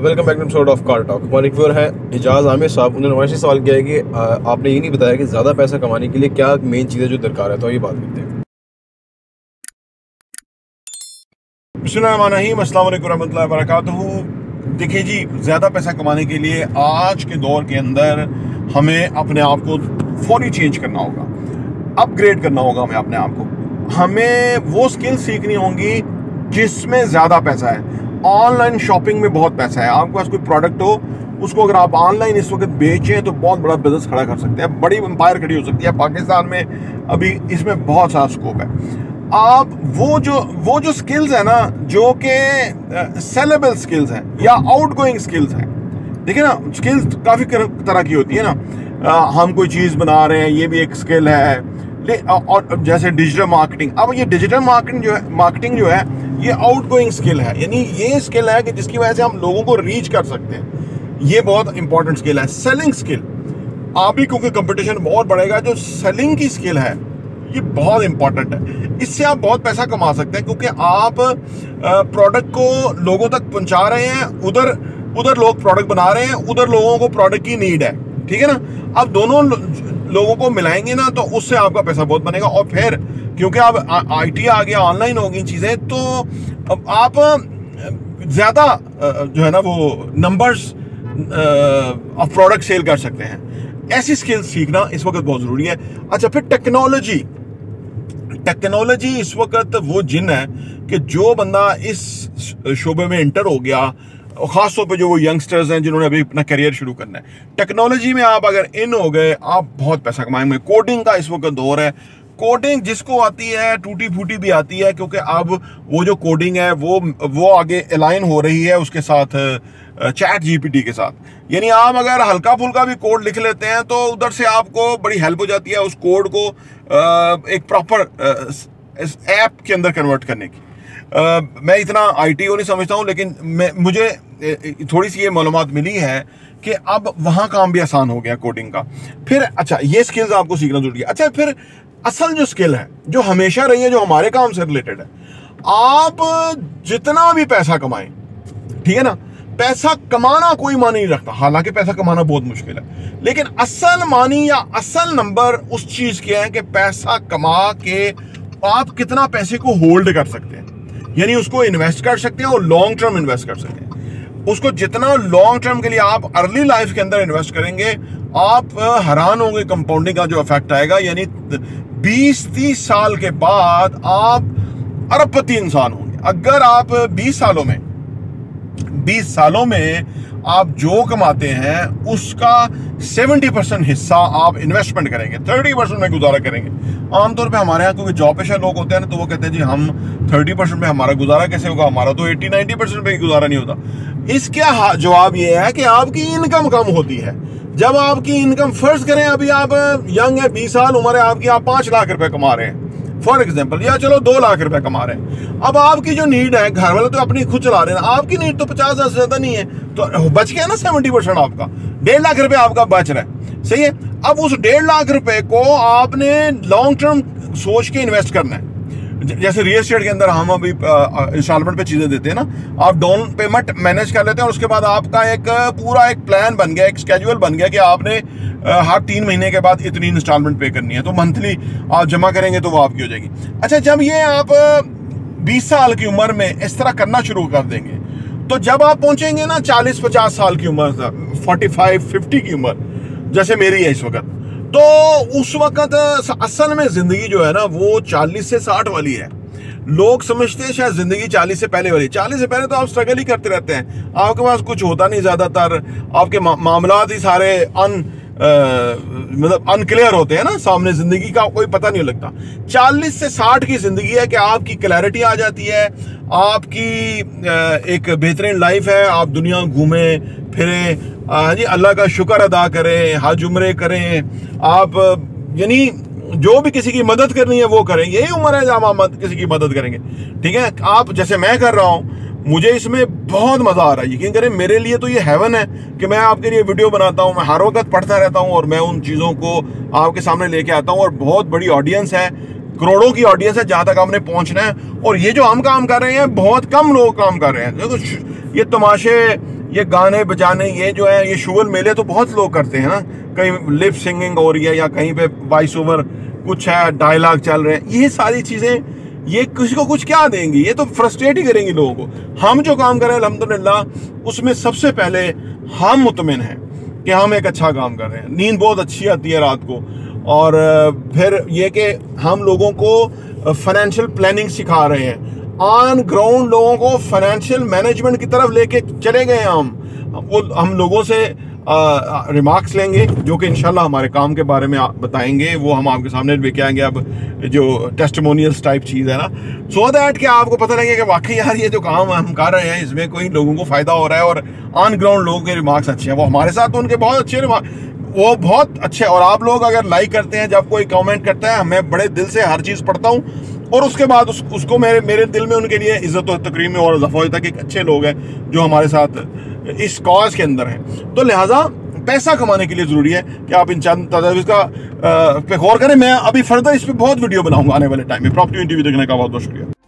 Welcome back to episode of car talk. हमारे viewer है एजाज आमिर साहब। उन्होंने हमारे से सवाल किया है कि आपने ये नहीं बताया कि ज़्यादा पैसा कमाने के लिए क्या मेन चीज़ें जो दरकार है, तो ये बात करते हैं। बिस्मिल्लाहिर्रहमानिर्रहीम, अस्सलाम वालेकुम रहमतुल्लाहि व बरकातहू। देखिए जी, ज़्यादा पैसा कमाने के लिए आज के दौर के अंदर हमें अपने आप को फौरी चेंज करना होगा, अपग्रेड करना होगा। हमें अपने आप को हमें वो स्किल सीखनी होंगी जिसमें ज़्यादा पैसा है। ऑनलाइन शॉपिंग में बहुत पैसा है। आपके पास कोई प्रोडक्ट हो, उसको अगर आप ऑनलाइन इस वक्त बेचें तो बहुत बड़ा बिजनेस खड़ा कर सकते हैं, बड़ी एम्पायर खड़ी हो सकती है। पाकिस्तान में अभी इसमें बहुत सारा स्कोप है। आप वो जो स्किल्स है ना, जो कि सेलेबल स्किल्स हैं या आउटगोइंग स्किल्स हैं। देखिए ना, स्किल्स काफ़ी तरह की होती है ना। हम कोई चीज़ बना रहे हैं, ये भी एक स्किल है। और जैसे डिजिटल मार्केटिंग, अब ये डिजिटल मार्केटिंग जो है ये आउटगोइंग स्किल है, यानी ये स्किल है कि जिसकी वजह से हम लोगों को रीच कर सकते हैं। ये बहुत इंपॉर्टेंट स्किल है। सेलिंग स्किल, आप भी क्योंकि कंपटीशन बहुत बढ़ेगा, जो सेलिंग की स्किल है ये बहुत इंपॉर्टेंट है। इससे आप बहुत पैसा कमा सकते हैं, क्योंकि आप प्रोडक्ट को लोगों तक पहुंचा रहे हैं। उधर लोग प्रोडक्ट बना रहे हैं, उधर लोगों को प्रोडक्ट की नीड है, ठीक है ना। अब दोनों लोगों को मिलाएंगे ना, तो उससे आपका पैसा बहुत बनेगा। और फिर क्योंकि अब आईटी आ गया, ऑनलाइन हो गई चीज़ें, तो अब आप ज़्यादा जो है ना वो नंबर्स ऑफ प्रोडक्ट सेल कर सकते हैं। ऐसी स्किल्स सीखना इस वक्त बहुत ज़रूरी है। अच्छा, फिर टेक्नोलॉजी इस वक्त वो जिन है कि जो बंदा इस शोबे में एंटर हो गया, और ख़ास तौर पे जो वो यंगस्टर्स हैं जिन्होंने अभी अपना करियर शुरू करना है, टेक्नोलॉजी में आप अगर इन हो गए, आप बहुत पैसा कमाएंगे। कोडिंग का इस वक्त दौर है। कोडिंग जिसको आती है, टूटी फूटी भी आती है, क्योंकि अब वो जो कोडिंग है वो आगे अलाइन हो रही है उसके साथ, चैट जीपीटी के साथ। यानी आप अगर हल्का फुल्का भी कोड लिख लेते हैं तो उधर से आपको बड़ी हेल्प हो जाती है उस कोड को एक प्रॉपर ऐप के अंदर कन्वर्ट करने की। मैं इतना आईटी को नहीं समझता हूँ, लेकिन मुझे थोड़ी सी ये मालूमात मिली है कि अब वहाँ काम भी आसान हो गया कोडिंग का। फिर अच्छा, ये स्किल्स आपको सीखना जरूरी है। अच्छा, फिर असल जो स्किल है, जो हमेशा रही है, जो हमारे काम से रिलेटेड है, आप जितना भी पैसा कमाएं, ठीक है ना, पैसा कमाना कोई मानी नहीं रखता। हालांकि पैसा कमाना बहुत मुश्किल है, लेकिन असल मानी या असल नंबर उस चीज के है कि पैसा कमा के आप कितना पैसे को होल्ड कर सकते हैं, यानी उसको इन्वेस्ट कर सकते हैं और लॉन्ग टर्म इन्वेस्ट कर सकते हैं। उसको जितना लॉन्ग टर्म के लिए आप अर्ली लाइफ के अंदर इन्वेस्ट करेंगे, आप हैरान होंगे कंपाउंडिंग का जो इफेक्ट आएगा। यानी 20-30 साल के बाद आप अरबपति इंसान होंगे। अगर आप 20 सालों में आप जो कमाते हैं उसका 70% हिस्सा आप इन्वेस्टमेंट करेंगे, 30% में गुजारा करेंगे। आमतौर पे हमारे यहाँ क्योंकि जॉब पेशा लोग होते हैं ना, तो वो कहते हैं जी हम 30% में हमारा गुजारा कैसे होगा, हमारा तो 80-90% में गुजारा नहीं होता। इसका जवाब ये है कि आपकी इनकम कम होती है। जब आपकी इनकम, फर्ज करें अभी आप यंग है, 20 साल उम्र है आपकी, आप 5 लाख रुपए कमा रहे हैं फॉर एग्जाम्पल, या चलो 2 लाख रुपए कमा रहे हैं। अब आपकी जो नीड है, घर वाले तो अपनी खुद चला रहे हैं, आपकी नीड तो 50,000 से ज्यादा नहीं है, तो बच गया ना 70%। आपका 1.5 लाख रुपए आपका बच रहा है, सही है। अब उस 1.5 लाख रुपए को आपने लॉन्ग टर्म सोच के इन्वेस्ट करना है। जैसे रियल एस्टेट के अंदर हम अभी इंस्टॉलमेंट पे चीजें देते हैं ना, आप डाउन पेमेंट मैनेज कर लेते हैं और उसके बाद आपका एक पूरा एक प्लान बन गया, एक स्केड्यूल बन गया कि आपने हर 3 महीने के बाद इतनी इंस्टॉलमेंट पे करनी है, तो मंथली आप जमा करेंगे तो वो आपकी हो जाएगी। अच्छा, जब ये आप 20 साल की उम्र में इस तरह करना शुरू कर देंगे, तो जब आप पहुंचेंगे ना 40-50 साल की उम्र, 45-50 की उम्र जैसे मेरी है इस वक्त, तो उस वक्त असल में जिंदगी जो है ना वो 40 से 60 वाली है। लोग समझते हैं शायद जिंदगी 40 से पहले वाली। 40 से पहले तो आप स्ट्रगल ही करते रहते हैं, आपके पास कुछ होता नहीं, ज्यादातर आपके मामलात ही सारे मतलब अनक्लियर होते हैं ना, सामने जिंदगी का कोई पता नहीं लगता। 40 से 60 की जिंदगी है कि आपकी क्लैरिटी आ जाती है, आपकी एक बेहतरीन लाइफ है, आप दुनिया घूमें फिरें, जी अल्लाह का शुक्र अदा करें, हज उम्रे करें, आप यानी जो भी किसी की मदद करनी है वो करें। यही उम्र है जब आप किसी की मदद करेंगे, ठीक है। आप जैसे मैं कर रहा हूँ, मुझे इसमें बहुत मजा आ रहा है। यकीन करें, मेरे लिए तो ये हेवन है कि मैं आपके लिए वीडियो बनाता हूँ, मैं हर वक्त पढ़ता रहता हूँ और मैं उन चीज़ों को आपके सामने लेके आता हूँ। और बहुत बड़ी ऑडियंस है, करोड़ों की ऑडियंस है जहां तक हमने पहुंचना है। और ये जो हम काम कर रहे हैं बहुत कम लोग काम कर रहे हैं। देखो ये तमाशे, ये गाने बजाने, ये जो है ये शुगर मेले तो बहुत लोग करते हैं ना, कहीं लिप सिंगिंग हो रही है या कहीं पे वॉइस ओवर कुछ है, डायलॉग चल रहे हैं, ये सारी चीजें ये किसी को कुछ क्या देंगी, ये तो फ्रस्ट्रेट ही करेंगी लोगों को। हम जो काम कर रहे हैं अल्हम्दुलिल्लाह उसमें सबसे पहले हम मुतमिन हैं कि हम एक अच्छा काम कर रहे हैं, नींद बहुत अच्छी आती है रात को, और फिर ये कि हम लोगों को फाइनेंशियल प्लानिंग सिखा रहे हैं, ऑन ग्राउंड लोगों को फाइनेंशियल मैनेजमेंट की तरफ लेके चले गए हम लोगों से रिमार्क्स लेंगे जो कि इंशाल्लाह हमारे काम के बारे में बताएंगे, वो हम आपके सामने लेके आएंगे। अब जो टेस्टिमोनियल्स टाइप चीज़ है ना, सो दैट कि आपको पता लगे कि वाकई यार ये जो काम हम कर रहे हैं इसमें कोई लोगों को फ़ायदा हो रहा है और ऑन ग्राउंड लोगों के रिमार्क्स अच्छे हैं। वो हमारे साथ तो उनके बहुत अच्छे वो बहुत अच्छे, और आप लोग अगर लाइक करते हैं, जब कोई कमेंट करता है, मैं बड़े दिल से हर चीज़ पढ़ता हूँ, और उसके बाद उसको मेरे दिल में उनके लिए इज़्ज़त और तकरीम में और इजाफा होता है कि अच्छे लोग हैं जो हमारे साथ इस कॉज के अंदर हैं। तो लिहाजा पैसा कमाने के लिए ज़रूरी है कि आप इन चंद तजावीज़ का पे गौर करें। मैं अभी फर्दर इस पर बहुत वीडियो बनाऊंगा आने वाले टाइम में। प्रॉपर्टी टीवी देखने का बहुत बहुत शुक्रिया।